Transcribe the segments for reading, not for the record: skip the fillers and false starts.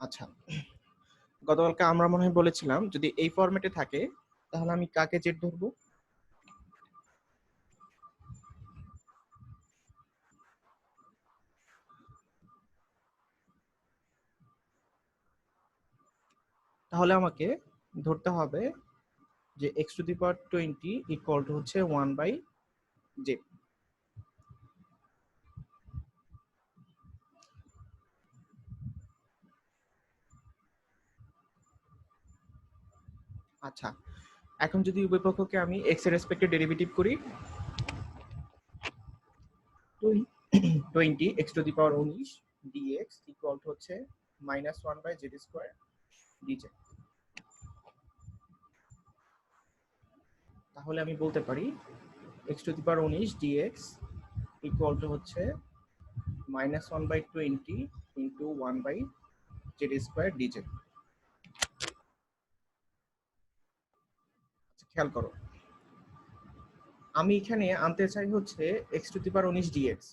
আচ্ছা, গতকালকে আমরা মনে হয় বলেছিলাম যদি এই ফরম্যাটে থাকে তাহলে আমি কাকে জেড ধরবো? তাহলে আমাকে ধরতে হবে যে x to the power 20 equal to হচ্ছে 1/z। আচ্ছা, এখন যদি উভয় পক্ষকে আমি এক্স এর রেসপেক্টে ডেরিভেটিভ করি, 20 x to the power 19 dx equal to হচ্ছে -1/z² ডিজে। তাহলে আমি বলতে পারি x to the power 19 dx equal to হচ্ছে -1/20 ইন্টু 1/z² ডিজে। খেয়াল করো, আমি এখানে আনতে চাই হচ্ছে x to the power 19 dx,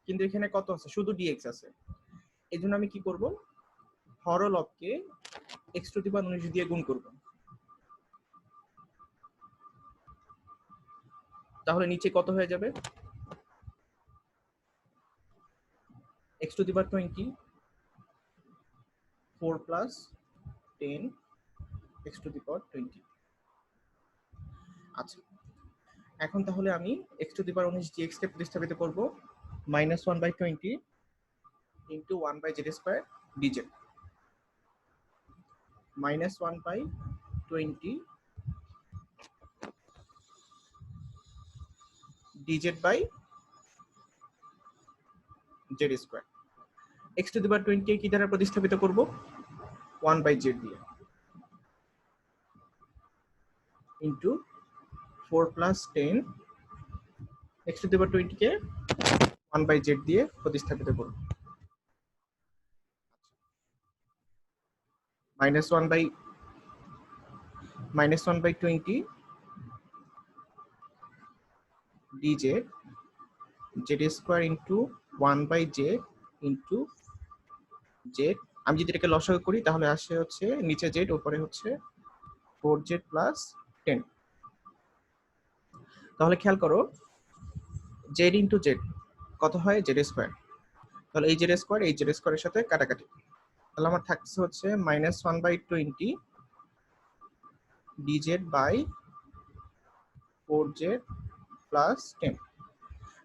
কিন্তু এখানে কত আছে? শুধু ডিএক্স আছে। এই জন্য আমি কি করব? হরলবকে এক্স টু দি পাওয়ার 19 দিয়ে গুণ করব। তাহলে নিচে কত হয়ে যাবে? X to the power 20 4 plus 10 x to the power 20। আচ্ছা, এখন তাহলে আমি x to the power 19 dx কে প্রতিস্থাপিত করব -1/20 into 1/z² dz. -1/20 dz by z²। X to the power 20 কি দ্বারা প্রতিস্থাপিত করব? 1/z দিয়ে into 4 plus 10 x to the power 20 কে 1/z দিয়ে প্রতিস্থাপিত করব। -1/20 dz z² into 1/z into z। আমি যদি এটাকে লসাগু করি তাহলে আসে হচ্ছে নিচে z, উপরে হচ্ছে 4z প্লাস 10। তাহলে খেয়াল করো, z ইন্টু z কত হয়? z²। তাহলে এই z² এই z² এর সাথে কাটাকাটি, তাহলে আমার থাকছে হচ্ছে -1/20 dz বাই 4z প্লাস 10।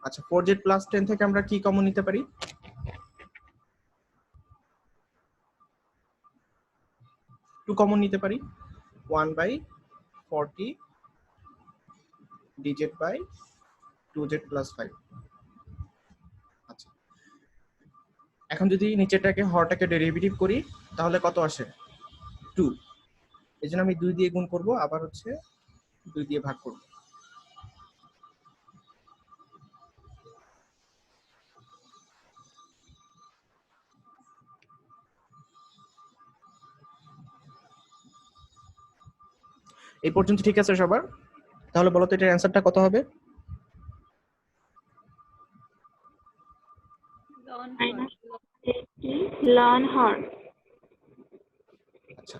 আচ্ছা, 4z প্লাস 10 থেকে আমরা কি কমন নিতে পারি? 2 কমন নিতে পারি। 1/40 dz বাই 2z প্লাস 5। আচ্ছা, এখন যদি নিচেরটাকে হরটাকে ডেরিভেটিভ করি তাহলে কত আসে? 2। এই জন্য আমি 2 দিয়ে গুণ করব, আবার হচ্ছে 2 দিয়ে ভাগ করব। এই পর্যন্ত ঠিক আছে সবার? তাহলে বলো তো এটার অ্যান্সারটা কত হবে? আচ্ছা,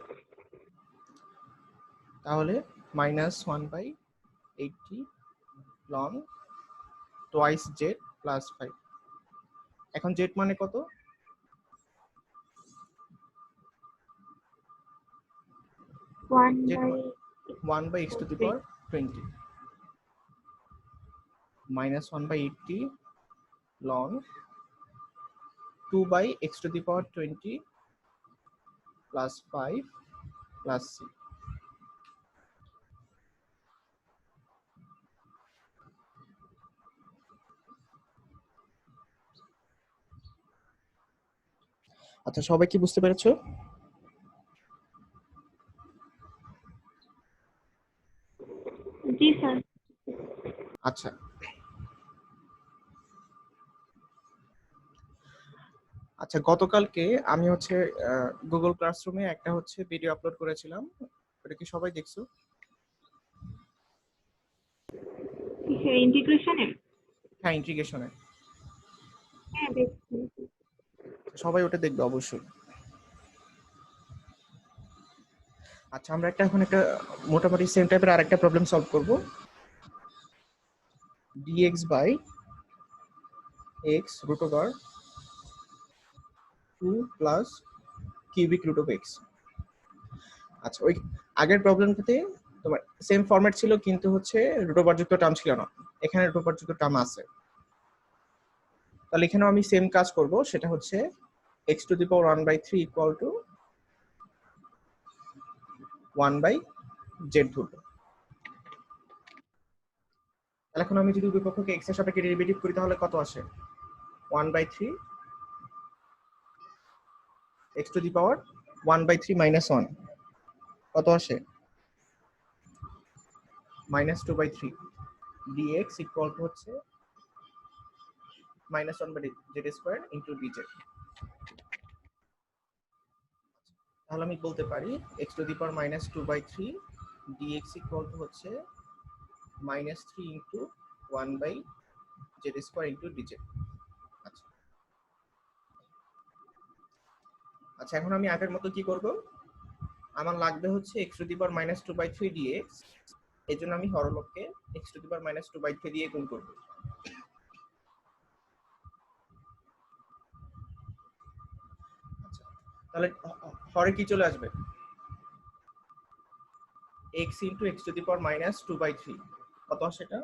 তাহলে -1/80 লন টুয়াইস z প্লাস 5। এখন z মানে কত? 1/x two the power 20 -1/80 ln 2/x two the power 20 plus 5 plus c। আচ্ছা, সবাই কি বুঝতে পেরেছো? জি স্যার। আচ্ছা, আচ্ছা, গতকালকে আমি হচ্ছে গুগল ক্লাসরুমে একটা হচ্ছে ভিডিও আপলোড করেছিলাম, এটা কি সবাই দেখছো? ইন্টিগ্রেশনে? হ্যাঁ, ইন্টিগ্রেশনে। হ্যাঁ দেখছি। সবাই ওটা দেখবে অবশ্যই। আচ্ছা, আমরা এখন একটা মোটামুটি সেম টাইপের আরেকটা প্রবলেম সলভ করব। dx by x root over 2 plus cubic root of x। আচ্ছা, ওই আগের প্রবলেমটাতে তোমার সেম ফরম্যাট ছিল, কিন্তু হচ্ছে রুট ওভার যুক্ত টার্ম ছিল না, এখানে রুট ওভার যুক্ত টার্ম আছে। তাহলে এখানেও আমি সেম কাজ করব, সেটা হচ্ছে x to the power 1/3 equal to 1/z ধরবো। তাহলে এখন আমি যদি উভয় পক্ষকে x এর সাপেক্ষে ডেরিভেটিভ করি তাহলে কত আসে? 1/3 x to the power 1/3 minus 1 কত আসে? -2/3 dx ইকুয়াল টু হচ্ছে -1/z স্কয়ার ইনটু dz। তাহলে আমি বলতে পারি x to the power -2/3 dx equal to হচ্ছে -3 into 1/z square into dz। আচ্ছা আচ্ছা, এখন আমি আগের মতো কি করব, আমার লাগবে হচ্ছে x to the power -2/3 dx, এর জন্য আমি হরলবকে x টু দি পাওয়ার -2/3 দিয়ে গুণ করব। আচ্ছা, তাহলে হরে কি চলে আসবে? x into x to the power -2/3 কত আসে এটা?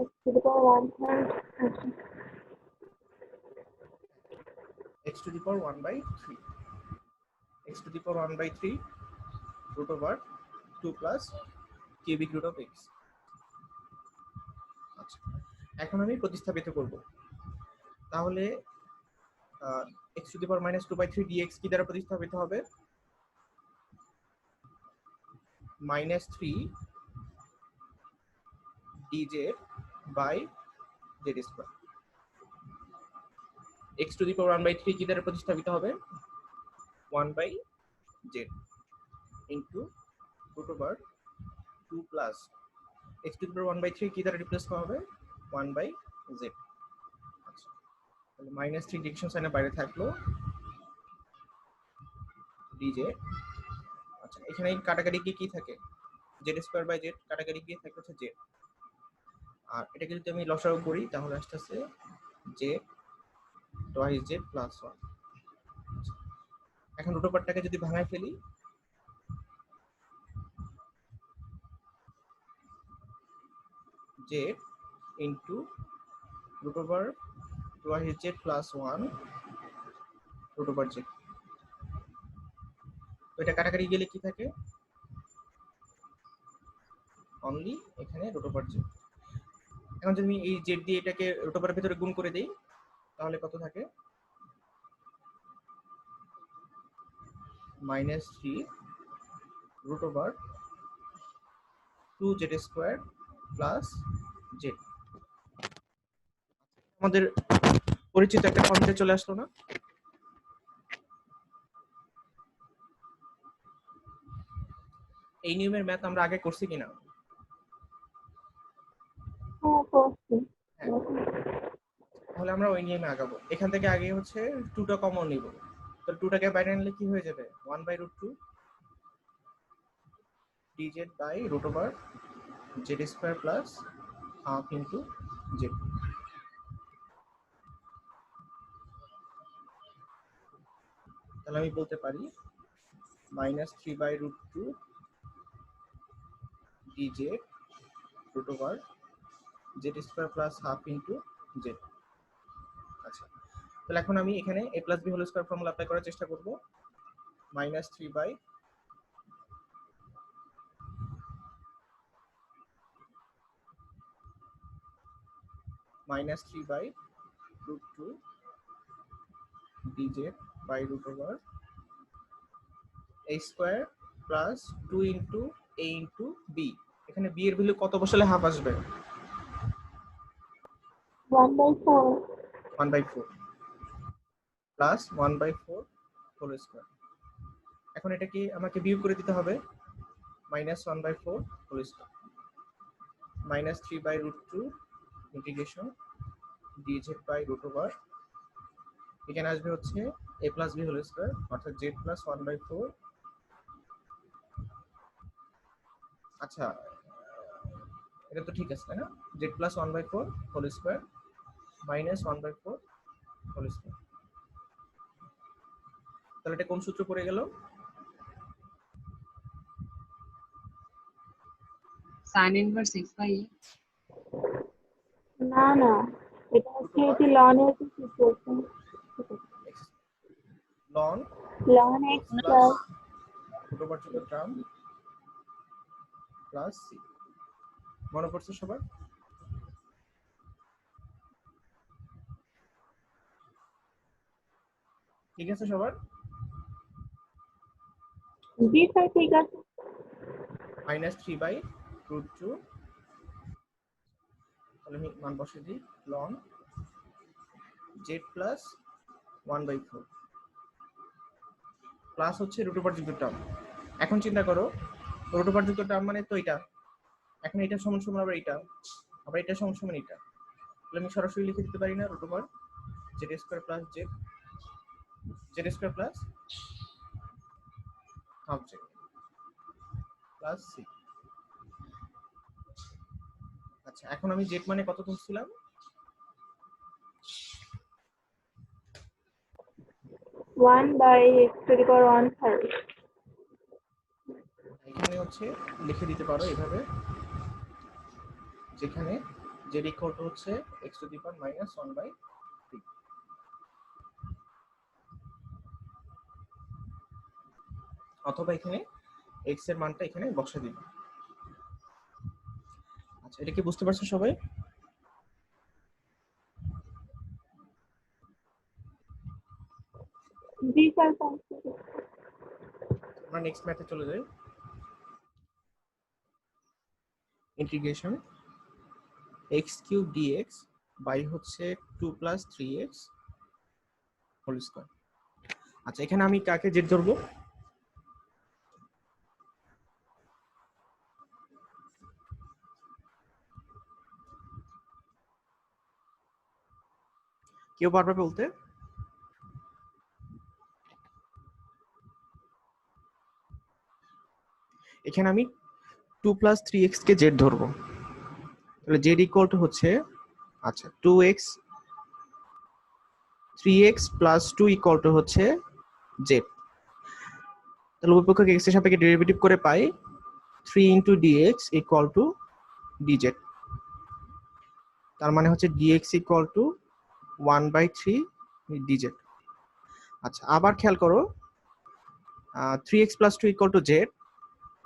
x to the power 1/3 আছে। x to the power 1/3 x to the power 1/3 root over 2 plus cubic root of x। আচ্ছা, এখন আমি প্রতিস্থাপিত করব। তাহলে x to the power -2/3 dx কি দ্বারা প্রতিস্থাপিত হবে? -3 dz by z square. x to the power 1/3 কি দ্বারা প্রতিস্থাপিত হবে? 1/z into root over 2 plus x to the power 1/3 কি দ্বারা রিপ্লেস করা হবে? 1/z। আচ্ছা, তাহলে -3 ডিভিশন সাইনের বাইরে থাকলো dz। আচ্ছা, এখানে কাটাকাটি গিয়ে কি থাকে? z স্কয়ার বাই z কাটাকাটি গিয়ে থাকে হচ্ছে z। আর এটাকে যদি আমি লসাগু করি তাহলে আসতেছে z টুয়াইস z প্লাস 1। এখন রুট ওভারটাকে যদি ভাঙায় ফেলি, z into root over twice z plus 1 root over z। তো এটা কাটাকাটি গেলে কি থাকে? অনলি এখানে রুট ওভার z। এখন যদি আমি এই z দিয়ে এটাকে রুট ওভারের ভিতরে গুণ করে দেই তাহলে কত থাকে? -3 root over 2z square plus z। আমাদের পরিচিত একটা ফর্মুলা চলে আসলো না? এই নিয়মের ম্যাথ আমরা আগে করছি কিনা? হ্যাঁ, করছি। হ্যাঁ, তাহলে আমরা ওই নিয়মে আগাবো। এখান থেকে আগে হচ্ছে 2টা কমন নিব। তো 2টাকে বাইরে আনলে কি হয়ে যাবে? 1/√2 dz by root over z square plus half into z। তাহলে আমি বলতে পারি -3/√2 dz root over z square plus half into z। আচ্ছা, তাহলে এখন আমি এখানে a plus b whole square formula apply করার চেষ্টা করব। -3/√2 dz by root over a square plus 2 into a into b। এখানে b এর ভ্যালু কত বসালে হাফ আসবে? 1/4 1/4 প্লাস 1/4 হোল স্কয়ার। এখন এটা কি আমাকে বিয়োগ করে দিতে হবে? -1/4 whole square -3/√2 integration dz by root over, এখানে আসবে হচ্ছে a plus b whole square অর্থাৎ জেড প্লাস 1/4। আচ্ছা, এটা তো ঠিক আছে তাই না? Z plus 1/4 whole square minus 1/4 whole square. তাহলে এটা কোন সূত্র পড়ে গেল? sin inverse x by a। না না, এটা হচ্ছে এটি লনের সিচুয়েশন। লন লন x এক্স প্লাস প্লাস ছোটবাচ্চাকে টার্ম প্লাস সি। মনে পড়ছে সবার? ঠিক আছে সবার? জি স্যার, ঠিক আছে। -3/√2। তাহলে আমি মান বসিয়ে দিই, লন জেড প্লাস 1/4 প্লাস হচ্ছে রুট ওভার যুক্ত টার্ম। এখন চিন্তা করো, রুট ওভার যুক্ত টার্ম মানে তো এটা, এখন এটা সমান সমান আবার এটা, আবার এটা সমান সমান এটা। তাহলে আমি সরাসরি লিখে দিতে পারি না root over z square plus z square plus half z plus c. আচ্ছা, এখন আমি জেড মানে কত তুলছিলাম? 1/x⁻⁴। এখানে হচ্ছে লিখে দিতে পারো এভাবে, যেখানে জেড ইকুয়াল টু হচ্ছে x⁻⁻1/3, অথবা এখানে x এর মানটা এখানে বসা দিবে। আচ্ছা, এটা কি বুঝতে পারছো সবাই? জি স্যার, আমরা নেক্সট ম্যাথে চলে যাই। ইন্টিগ্রেশন x³ dx বাই হচ্ছে 2 + 3x হোল স্কয়ার। আচ্ছা, এখানে আমি কাকে জেড ধরবো? কেউ পারবে বলতে? এখানে আমি 2 + 3x কে জেড ধরবো। তাহলে জেড ইকুয়াল টু হচ্ছে, আচ্ছা 2x 3x + 2 ইকুয়াল টু হচ্ছে জেড। তাহলে উৎপক্ষকে x এর সাপেক্ষে ডেরিভেটিভ করে পাই 3 * dx ইকুয়াল টু dz। তার মানে হচ্ছে dx ইকুয়াল টু 1/3 dz। আচ্ছা, আবার খেয়াল করো, 3x + 2 ইকুয়াল টু জেড,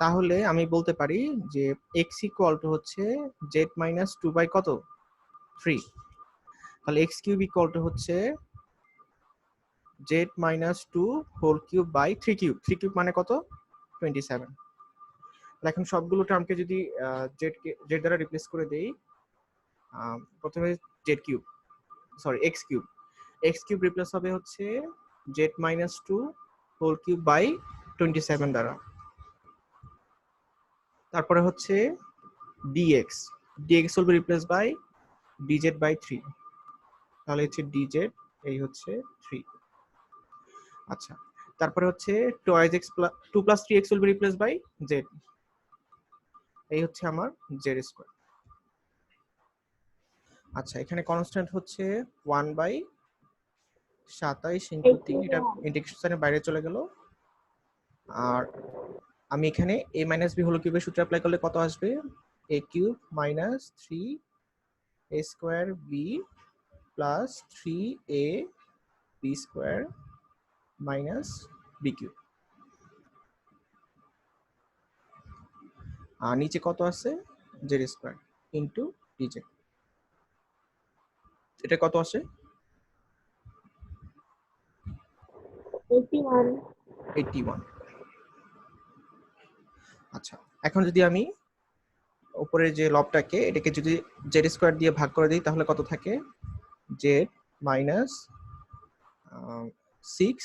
তাহলে আমি বলতে পারি যে x ইকুয়াল টু হচ্ছে z - 2 বাই কত 3। তাহলে x³ ইকুয়াল টু হচ্ছে z - 2 হোল কিউব বাই 3³ মানে কত 27। এখন সবগুলো টার্মকে যদি জেড দ্বারা রিপ্লেস করে দেই, প্রথমে x³ রিপ্লেস হবে হচ্ছে z - 2 হোল কিউব বাই 27 দ্বারা। তারপরে হচ্ছে dx will be replaced by dz/3। তাহলে হচ্ছে dz, এই হচ্ছে 3। আচ্ছা, তারপরে হচ্ছে 2 + 3x will be replaced by z, এই হচ্ছে আমার z²। আচ্ছা, এখানে কনস্ট্যান্ট হচ্ছে 1/27 × 3, এটা ইন্টিগ্রেশনের বাইরে চলে গেল। আর আমি এখানে a - b হোল কিউবের সূত্র অ্যাপ্লাই করলে কত আসবে? a³ - 3a² b plus 3ab² minus bq। আর নিচে কত আছে? z² into dz। এটা কত আসে? 81। আচ্ছা, এখন যদি আমি উপরের যে লবটাকে, এটাকে যদি z² দিয়ে ভাগ করে দিই তাহলে কত থাকে? z মাইনাস 6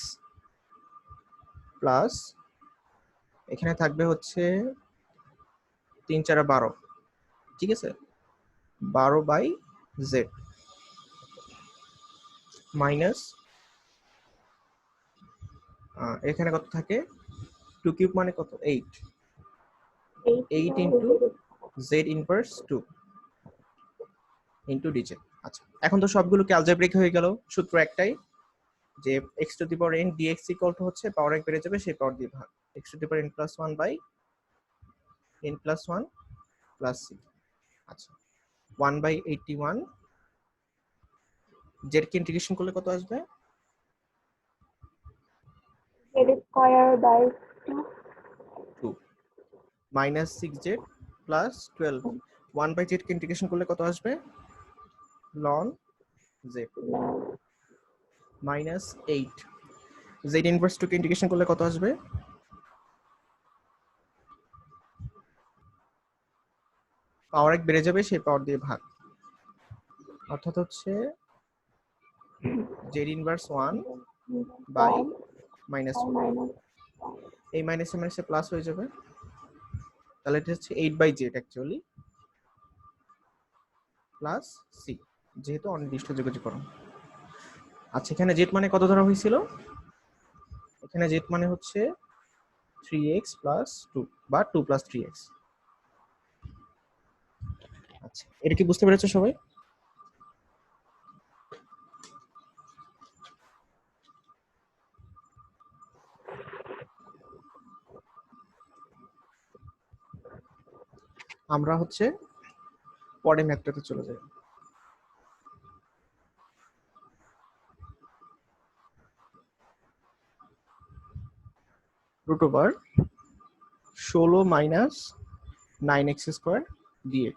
প্লাস এখানে থাকবে হচ্ছে 3 × 4 = 12, ঠিক আছে, 12/z মাইনাস এখানে কত থাকে 2 কিউব মানে কত 8 8 into z inverse 2 into dz। আচ্ছা এখন তো সবগুলোকে অ্যালজেব্রিক হয়ে গেল, সূত্র একটাই যে x to the power n dx equal to হচ্ছে পাওয়ার 1 বেড়ে যাবে সেই পাওয়ার দিয়ে ভাগ x to the power n plus 1 by n plus 1 plus c। আচ্ছা 1 বাই 81 z কে ইন্টিগ্রেশন করলে কত আসবে z square by 2 2 minus 6z plus 12 1 by z কে ইন্টিগ্রেশন করলে কত আসবে ln z minus 8 z inverse 2 কে ইন্টিগ্রেশন করলে কত আসবে পাওয়ার 1 বেড়ে যাবে সেই পাওয়ার দিয়ে ভাগ, অর্থাৎ হচ্ছে z inverse 1 by minus 1 minus এই মাইনাসে মাইনাসে প্লাস হয়ে যাবে, তাহলে এটা হচ্ছে 8 by z actually plus c যেহেতু অনির্দিষ্ট যোগজীকরণ। আচ্ছা এখানে z মানে কত ধরা হয়েছিল, এখানে z মানে হচ্ছে 3x প্লাস 2 বা 2 প্লাস 3x। আচ্ছা এটা কি বুঝতে পেরেছো সবাই? আমরা হচ্ছে পরের ম্যাথটাতে চলে যাই। Root over 16 minus 9x square dx।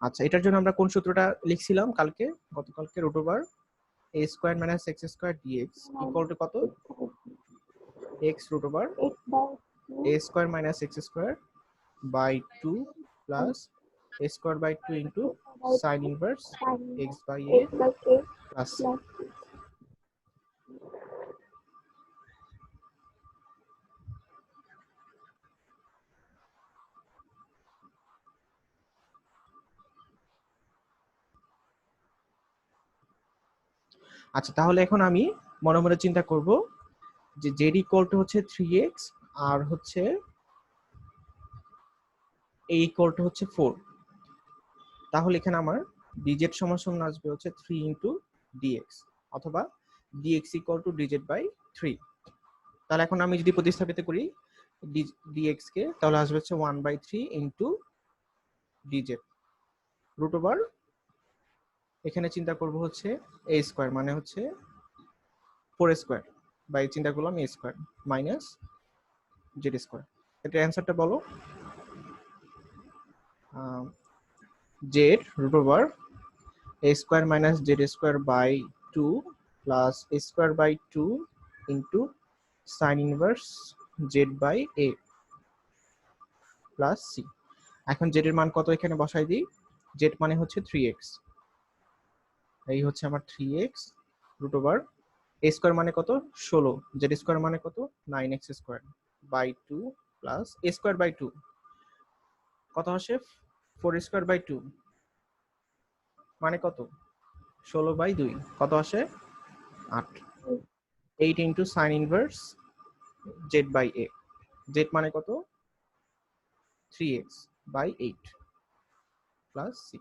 আচ্ছা এটার জন্য আমরা কোন সূত্রটা লিখছিলাম কালকে, গতকালকে root over a square minus x square dx equal to কত x root over x by 2 a square minus x square by 2 plus a square by 2 into sine inverse sin x by a x by a plus c। plus আচ্ছা তাহলে এখন আমি মনে মনে চিন্তা করব যে z ইকুয়াল টু হচ্ছে 3x আর হচ্ছে a ইকুয়াল টু হচ্ছে 4, তাহলে এখানে আমার dz সমান সমান আসবে হচ্ছে 3 ইনটু dx অথবা dx equal to dz by 3। তাহলে এখন আমি যদি প্রতিস্থাপিত করি dx কে তাহলে আসবে হচ্ছে 1 by 3 into dz root over এখানে চিন্তা করব হচ্ছে a স্কয়ার মানে হচ্ছে 4 স্কয়ার বাই চিন্তা করলাম a square minus z square. এটা অ্যানসারটা বলো z root over a square minus z square by 2 plus a square by 2 into sine inverse z by a plus c। এখন z এর মান কত এখানে বসাই দিই, z মানে হচ্ছে 3x, এই হচ্ছে আমার 3x root over a square মানে কত 16, z স্কয়ার মানে কত 9x square by 2 plus a square by 2 কত আসে 4 স্কয়ার বাই 2 মানে কত 16 বাই 2 কত আসে 8, 8 into sine inverse z by a, z মানে কত 3x বাই 8 প্লাস c।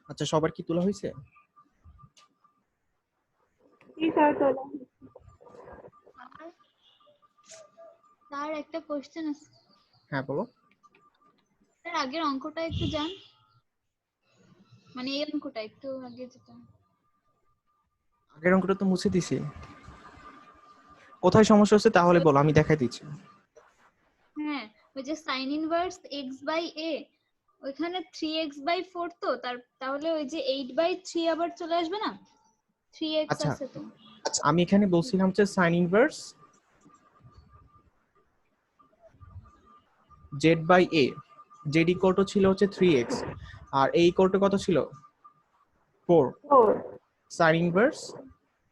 আচ্ছা সবার কি তোলা হয়েছে? these are the স্যার একটা কোশ্চেন আছে। হ্যাঁ বলো। স্যার আগের অঙ্কটা একটু যান, মানে এই অঙ্কটা একটু আগে যেটা। আগের অঙ্কটা তো মুছে দিছি, কোথায় সমস্যা হচ্ছে তাহলে বলো আমি দেখাই দিচ্ছি। হ্যাঁ ওই যে sin inverse x by a ওইখানে 3x বাই 4 তো তাহলে ওই যে 8 বাই 3 আবার চলে আসবে না, 3x আচ্ছা আছে তো। আমি এখানে বলছিলাম যে sine inverse z by a, z equal to ছিল হচ্ছে 3x R a equal to কত ছিল 4, 4 সাইন ইনভার্স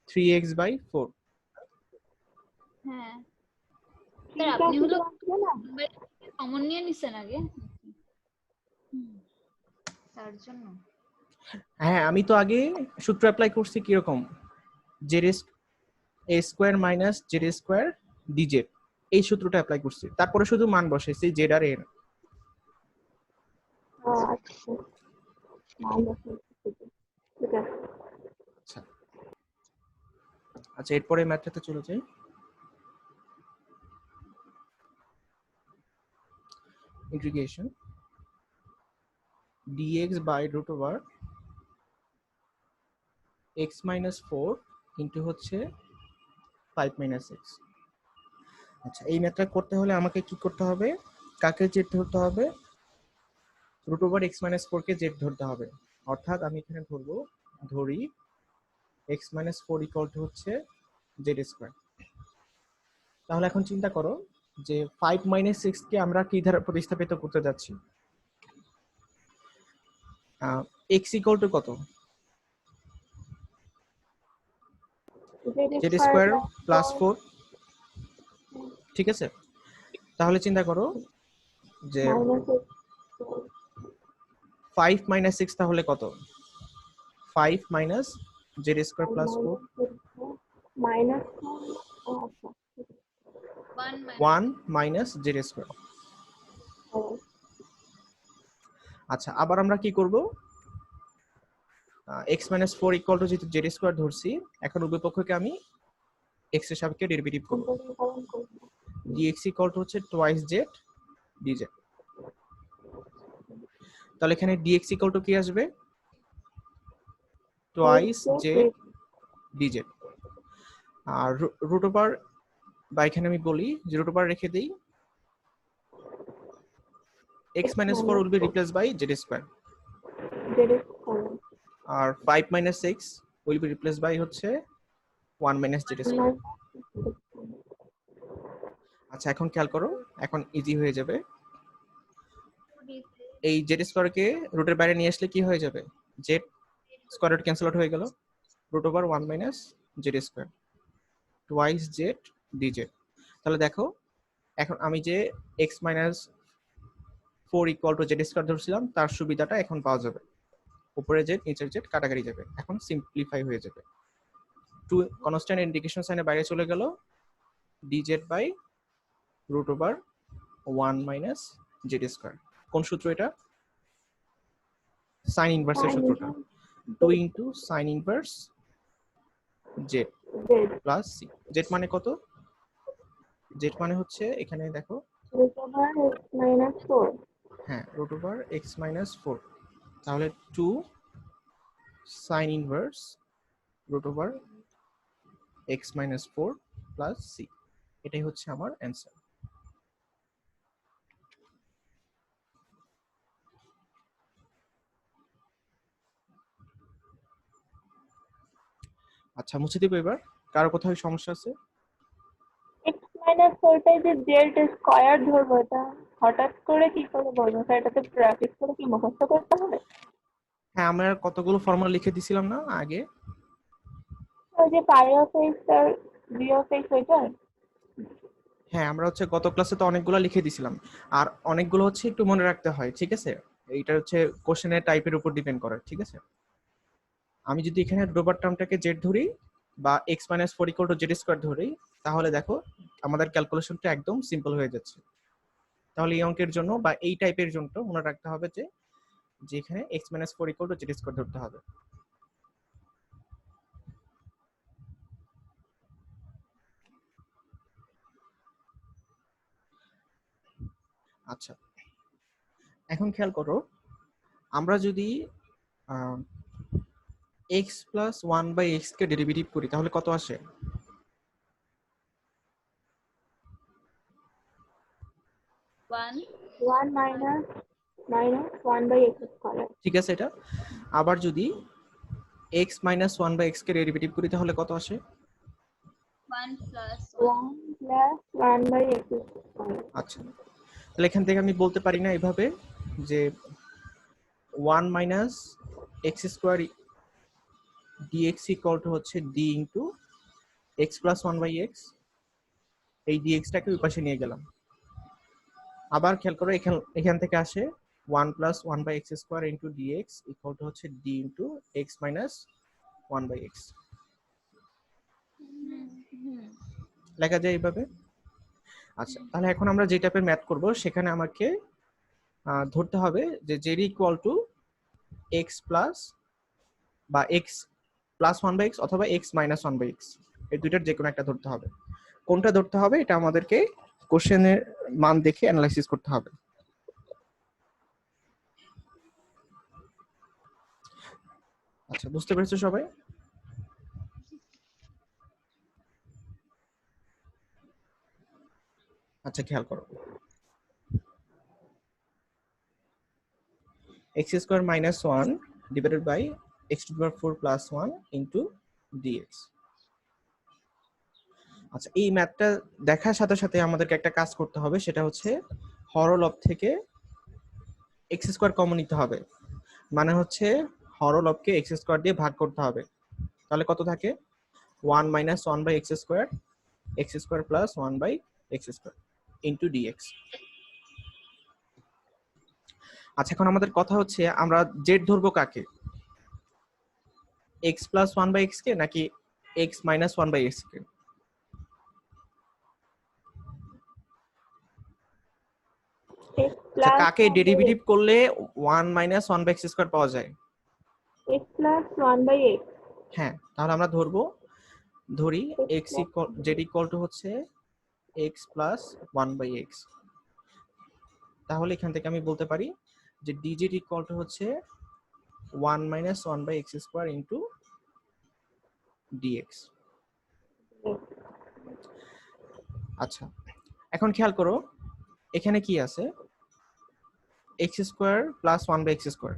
3x বাই 4। হ্যাঁ স্যার আপনি হলো কমন নিয়ে নিছেন আগে। তার জন্য। হ্যাঁ, আমি তো আগে সূত্র অ্যাপ্লাই করছি কিরকম, z a square minus z square dz, এই সূত্রটা অ্যাপ্লাই করছি, তারপরে শুধু মান বসাইছি জেড আর এর। আচ্ছা মাইনাস ঠিক আছে। আচ্ছা আচ্ছা, এরপরে ম্যাথটাতে চলে যাই। Integration dx by root over x minus 4 into হচ্ছে 5 minus x। আচ্ছা, এই ম্যাথটা করতে হলে আমাকে কি করতে হবে, কাকে জেড ধরতে হবে, রুট ওভার এক্স মাইনাস 4 কে জেড ধরতে হবে। অর্থাৎ আমি এখানে ধরি এক্স মাইনাস 4 ইকুয়াল টু হচ্ছে জেড স্কোয়ার। তাহলে এখন চিন্তা করো যে 5 মাইনাস 6 কে আমরা কি দ্বারা প্রতিস্থাপিত করতে যাচ্ছি। এক্স ইকুয়াল টু কত, জেড স্কোয়ার প্লাস 4, ঠিক আছে। তাহলে চিন্তা করো যে 5 মাইনাস 6 তাহলে কত, 5 minus z square plus 4, minus 1 minus z square. আচ্ছা, আবার আমরা কি করব, এক্স মাইনাস 4 ইকুয়াল টু যেহেতু জেড স্কোয়ার ধরছি, এখন উভয় পক্ষকে আমি এক্স এর সাপেক্ষে ডেরিভেটিভ করব। dx ইকুয়াল টু হচ্ছে টুয়াইস জেড ডিজেড। তাহলে এখানে dx ইকুয়াল টু কি আসবে, টুয়াইস জেড ডিজেড। আর রুট ওভার, বা এখানে আমি বলি যে রুট ওভার রেখে দেই, x minus 4 will be replaced by z square, R 5 minus 6 will be replaced by হচ্ছে 1 minus z square। আচ্ছা, এখন খেয়াল করো, এখন ইজি হয়ে যাবে। এই z স্কয়ার কে রুটের বাইরে নিয়ে আসলে কি হয়ে যাবে, z square root cancel out হয়ে গেল, root over 1 minus z square twice z dz। তাহলে দেখো, এখন আমি যে x minus 4 equal to z square ধরছিলাম তার সুবিধাটা এখন পাওয়া যাবে, উপরে z নিচের z কাটাকাটি যাবে, এখন সিম্পলিফাই হয়ে যাবে। টু কনস্ট্যান্ট ইন্ডিকেশন সাইনের বাইরে চলে গেল, dz by root over 1 minus z square. কোন সূত্র এটা, সাইন ইনভার্সের সূত্রটা, 2 into sine inverse z plus c। z মানে কত, z মানে হচ্ছে এখানে দেখো, হ্যাঁ, রুট ওভার x মাইনাস 4, তাহলে 2 sine inverse root over x minus 4 plus c, এটাই হচ্ছে আমার অ্যান্সার। আচ্ছা, মুছে দিব এবার, কারো কোথাও সমস্যা আছে? x মাইনাস 4টাই যে জেড স্কয়ার ধরবো, এটা হঠাৎ করে কি করে বলবো স্যার? এটাতে প্র্যাকটিস করে কি মুখস্থ করতে হবে? হ্যাঁ, আমরা কতগুলো ফর্মুলা লিখে দিছিলাম না আগে, ওই যে পাই অফ এক্স আর বি অফ এক্স ওইটা। হ্যাঁ আমরা হচ্ছে গত ক্লাসে তো অনেকগুলো লিখে দিছিলাম, আর অনেকগুলো হচ্ছে একটু মনে রাখতে হয়, ঠিক আছে। এইটা হচ্ছে কোশ্চেনের টাইপের উপর ডিপেন্ড করে, ঠিক আছে। আমি যদি এখানে রোবার টার্মটাকে জেড ধরি বা x minus 4 equal to z square ধরি, তাহলে দেখো আমাদের ক্যালকুলেশনটা একদম সিম্পল হয়ে যাচ্ছে। তাহলে এই অঙ্কের জন্য বা এই টাইপের জন্য মনে রাখতে হবে যে এখানে x minus 4 equal to z square ধরতে হবে। আচ্ছা, এখন খেয়াল করো, আমরা যদি x প্লাস 1 বাই x কে ডেরিভেটিভ করি তাহলে কত আসে, 1 মাইনাস 1 বাই এক্স স্কয়ার। ঠিক আছে। এটা আবার যদি x মাইনাস 1 বাই x কে ডেরিভেটিভ করি তাহলে কত আসে, 1 প্লাস 1 বাই এক্স স্কয়ার। আচ্ছা, তাহলে এখান থেকে আমি বলতে পারি না এভাবে যে 1 minus x square dx equal to হচ্ছে d into x plus 1 by x, এই dx টাকে ওই পাশে নিয়ে গেলাম। আবার খেয়াল করো, এখান থেকে আসে 1 plus 1 by x square into dx equal to হচ্ছে d into x minus 1 by x. লেখা যায় এইভাবে। আচ্ছা, তাহলে এখন আমরা যে টাইপের ম্যাথ করব সেখানে আমাকে ধরতে হবে যে Z equal to x plus বা এক্স প্লাস 1 বাই এক্স অথবা এক্স মাইনাস 1 বাই এক্স, এই দুইটার যে কোনো একটা ধরতে হবে। কোনটা ধরতে হবে এটা আমাদেরকে কোশ্চেনের মান দেখে অ্যানালাইসিস করতে হবে। আচ্ছা, বুঝতে পেরেছো সবাই? আচ্ছা, খেয়াল করো, x square minus 1 divided by x to the power 4 plus 1 into dx. আচ্ছা, এই ম্যাথটা দেখার সাথে সাথে আমাদেরকে একটা কাজ করতে হবে, সেটা হচ্ছে হরলব থেকে এক্স স্কোয়ার কমন নিতে হবে। মানে হচ্ছে হরলবকে এক্স স্কোয়ার দিয়ে ভাগ করতে হবে। তাহলে কত থাকে? 1 minus 1 by x square plus 1 by x square into dx. আচ্ছা, এখন আমাদের কথা হচ্ছে আমরা জেড ধরবো কাকে? এক্স প্লাস 1 বাই এক্স কে নাকি এক্স মাইনাস 1 বাই এক্স কে? x আচ্ছা, plus কাকে 1 by ডেরিভেটিভ করলে 1 মাইনাস 1 বাই এক্স স্কোয়ার পাওয়া যায়? x plus 1 by x হ্যাঁ, তাহলে আমরা ধরি x x plus equal Z equal to হচ্ছে এক্স প্লাস 1 বাই এক্স। তাহলে এখান থেকে আমি বলতে পারি যে ডিজেড ইকুয়াল টু হচ্ছে 1 minus 1 by x square into dx. আচ্ছা, এখন খেয়াল করো এখানে কি আছে? X square plus 1 by x square.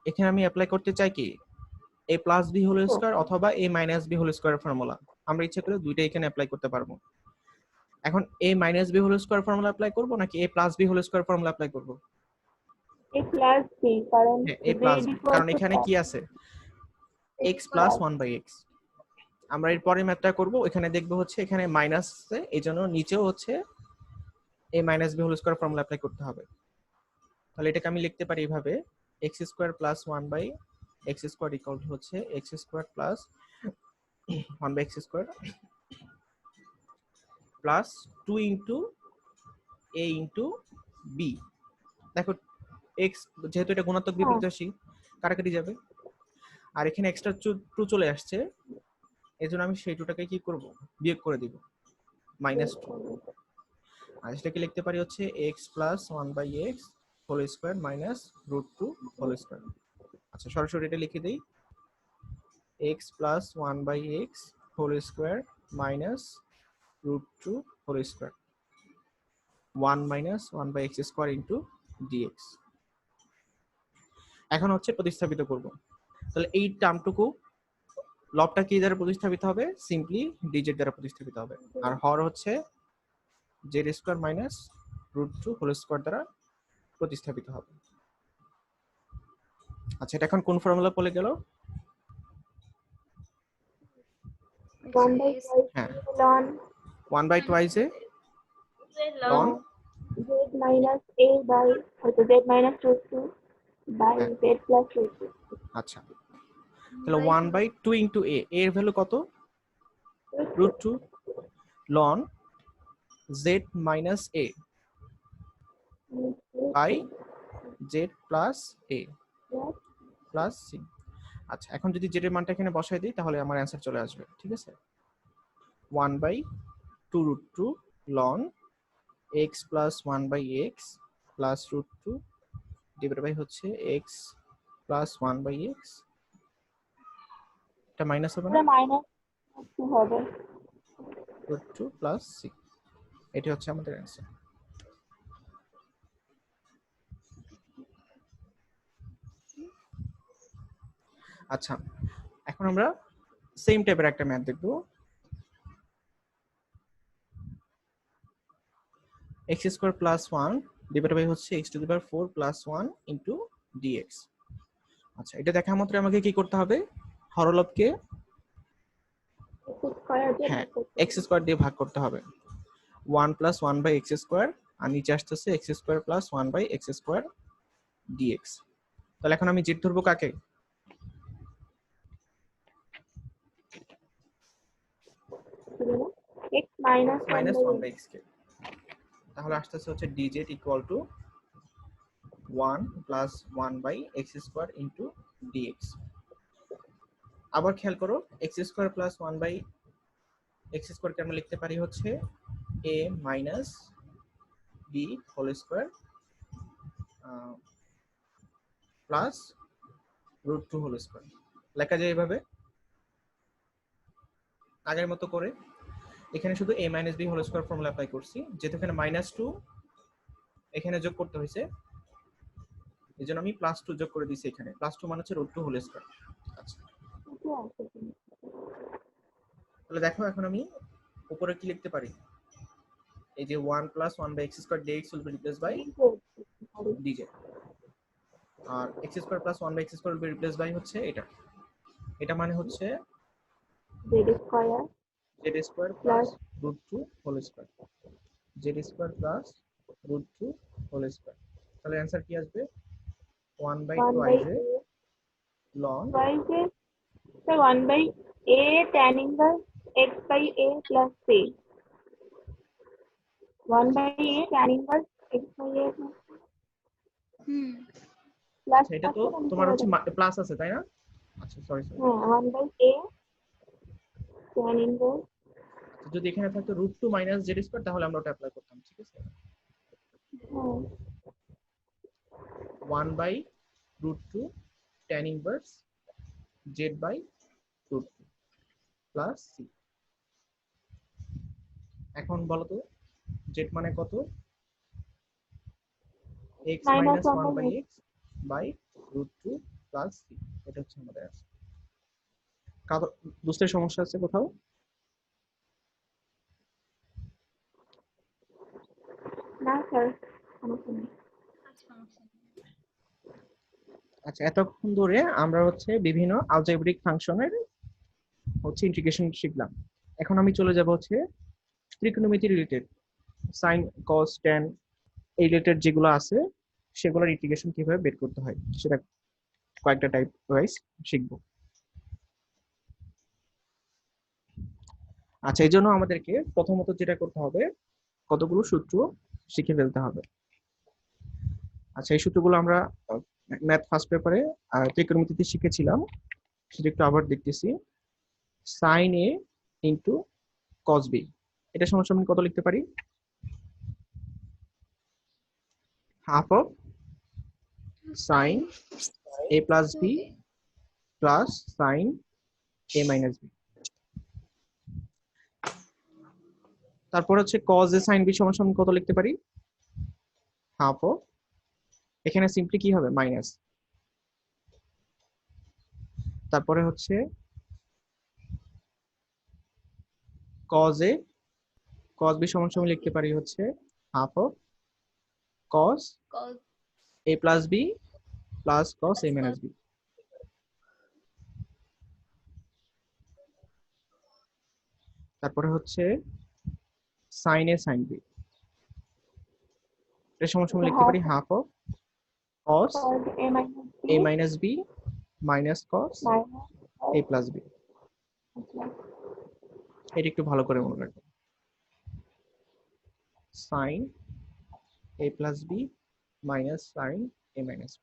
এখানে আমি অ্যাপ্লাই করতে চাই কি a plus b whole square অথবা a minus b whole square formula. আমরা ইচ্ছা করে দুইটাই এখানে অ্যাপ্লাই করতে পারবো। এখন a minus b whole square formula apply করব নাকি a plus b whole square formula apply করব? a plus b কারণ হ্যাঁ, a plus z b, equal কারণ to এখানে কি আছে? X plus 1 by x. আমরা এর পরে ম্যাথটা করব, এখানে দেখবো হচ্ছে এখানে মাইনাস আছে, এই জন্য নিচেও হচ্ছে a minus b whole square formula apply করতে হবে। তাহলে এটাকে আমি লিখতে পারি এইভাবে, x square plus 1 by x square equal to হচ্ছে x square plus 1 by x square plus 2 into a into b. দেখো এক্স যেহেতু এটা গুণাত্মক বিপরীত রাশি, কাটাকাটি যাবে, আর এখানে এক্সট্রা 2 চলে আসছে, এই জন্য আমি সেই 2টাকে কি করব? বিয়োগ করে দিব, -2। আর সেটাকে লিখতে পারি হচ্ছে x plus 1 by x whole square minus √2 whole square. আচ্ছা, সরাসরি এটা লিখে দিই, x plus 1 by x whole square minus √2 whole square 1 minus 1 by x square into dx. এখন হচ্ছে প্রতিস্থাপিত করব। তাহলে এই টার্মটুকু লবটা কি দ্বারা প্রতিস্থাপিত হবে? সিম্পলি ডিজেড দ্বারা প্রতিস্থাপিত হবে। আর হর হচ্ছে z square minus √2 whole square দ্বারা প্রতিস্থাপিত হবে। আচ্ছা, এটা এখন কোন ফর্মুলা বলে গেল? 1 by twice হ্যাঁ, ln 1 by twice a ln z minus a by z minus √2 by হ্যাঁ, z plus √2 আচ্ছা, তাহলে 1 বাই 2 ইন্টু এ, এর ভ্যালু কত? √2 ln z minus a by z plus a plus c. আচ্ছা, এখন যদি জেড এর মানটা এখানে বসাই দিই তাহলে আমার অ্যান্সার চলে আসবে, ঠিক আছে? 1 by 2√2 ln x plus 1 by x plus √2 divide by হচ্ছে এক্স প্লাস 1 বাই এক্স, এটা মাইনাস হবে না? minus 2 হবে √2 প্লাস সি, এটি হচ্ছে আমাদের অ্যান্সার। আচ্ছা, এখন আমরা সেম টাইপের একটা ম্যাথ দেখব। X square plus 1 divide by হচ্ছে x to the power 4 plus 1 into dx. আচ্ছা, এটা দেখার মাত্র আমাকে কি করতে হবে? হরলবকে হ্যাঁ এক্স স্কোয়ার দিয়ে ভাগ করতে হবে। 1 প্লাস 1 বাই এক্স স্কোয়ার, আর নিচে আসতেছে x square plus 1 by x square dx। তাহলে এখন আমি জেড ধরবো কাকে? x minus 1 minus by 1 x. By x কে। তাহলে আসতেছে হচ্ছে dz equal to 1 plus 1 by x square into dx. আবার খেয়াল করো, x square plus 1 by x স্কোয়ারকে আমরা লিখতে পারি হচ্ছে a মাইনাস b whole square plus root two whole square. লেখা যায় এভাবে আগের মতো করে। এখানে শুধু a মাইনাস b whole square formula apply করছি, যেহেতু এখানে মাইনাস টু এখানে যোগ করতে হয়েছে, এই জন্য আমি প্লাস টু যোগ করে দিয়েছি এখানে। প্লাস টু মানে হচ্ছে রুট টু হোল স্কোয়ার। আচ্ছা, তাহলে দেখো এখন আমি উপরে কি লিখতে পারি, এই যে 1 plus 1 by x square dx will be replaced by dz, আর x square plus 1 by x square will be replaced by হচ্ছে এটা। এটা মানে হচ্ছে z square z square plus root two whole square, z square plus root two whole square. তাহলে answer কি আসবে? 1 by 1 by twice a a ln twice a, so 1 by a tan inverse x by a plus c. 1 by a tan inverse x by a hmm plus এটা তো তোমার হচ্ছে plus আছে তাই না? আচ্ছা sorry sorry, 1 by a tan inverse যদি এখানে থাকতো root two minus z square তাহলে আমরা ওটা অ্যাপ্লাই করতাম, ঠিক আছে। 1 by root two tan inverse z by root two plus c. এখন বলো তো জেড মানে কত? X minus minus 1 one by by x. X by root two plus c. এটা হচ্ছে আমাদের আছে। কারো বুঝতে সমস্যা আছে কোথাও? না স্যার সমস্যা নেই। আচ্ছা, এতক্ষণ ধরে আমরা হচ্ছে বিভিন্ন আলজেব্রিক ফাংশনের হচ্ছে ইন্টিগ্রেশন শিখলাম। এখন আমি চলে যাব হচ্ছে ত্রিকোণমিতি রিলেটেড, সাইন কস ট্যান এই রিলেটেড যেগুলো আছে সেগুলোর ইন্টিগ্রেশন কিভাবে বের করতে হয় সেটা কয়েকটা টাইপ ওয়াইজ শিখবো। আচ্ছা, এই জন্য আমাদেরকে প্রথমত যেটা করতে হবে, কতগুলো সূত্র শিখে ফেলতে হবে। আচ্ছা, এই সূত্রগুলো আমরা ম্যাথ ফার্স্ট পেপারে ত্রিকোণমিতিতে শিখেছিলাম, সেটা একটু আবার দেখতেছি। Sine a into cos b, এটা সমান কত লিখতে পারি? Half of sine a plus b plus sine a minus b. তারপর হচ্ছে cos এ sin b সমান কত লিখতে পারি? হাফ অফ, এখানে সিম্পলি কি হবে মাইনাস, তারপরে হচ্ছে cos a cos b সমান লিখতে পারি হচ্ছে half of cos cos a plus b plus cos a minus b। তারপরে হচ্ছে sin a sin b, এটা সমান লিখতে পারি half of cos cos a minus b a minus b minus cos minus a plus b। এটা একটু ভালো করে মনে রাখবেন, sin a plus b minus sin a minus b।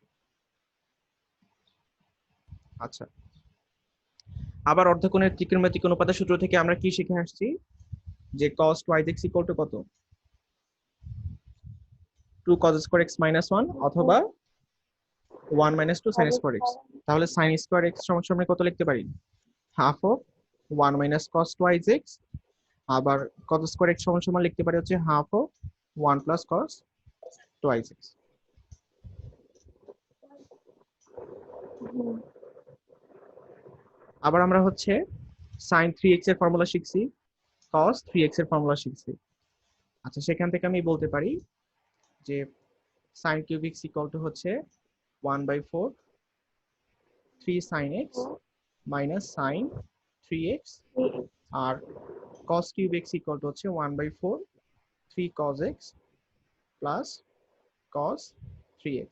আচ্ছা, আবার অর্ধকোণের ত্রিকোণমিতিক অনুপাতের সূত্র থেকে আমরা কি শিখে আসছি, যে cos 2x ইকুয়াল টু কত? 2 cos স্কয়ার x মাইনাস 1 অথবা 1 মাইনাস 2 sin স্কয়ার x। তাহলে sin স্কয়ার x সমান কত লিখতে পারি? Half of 1 minus cos 2x। আবার cos স্কয়ার x সমান লিখতে পারি হচ্ছে half of 1 plus cos 2x। আবার আমরা হচ্ছে sin 3x এর ফর্মুলা শিখছি, cos 3x এর ফর্মুলা শিখছি। আচ্ছা, সেখান থেকে আমি বলতে পারি যে sin cube x equal to হচ্ছে 1/4 3 sin x minus sin 3x, আর cos cube x equal to হচ্ছে 1/4 3 cos x plus cos 3x।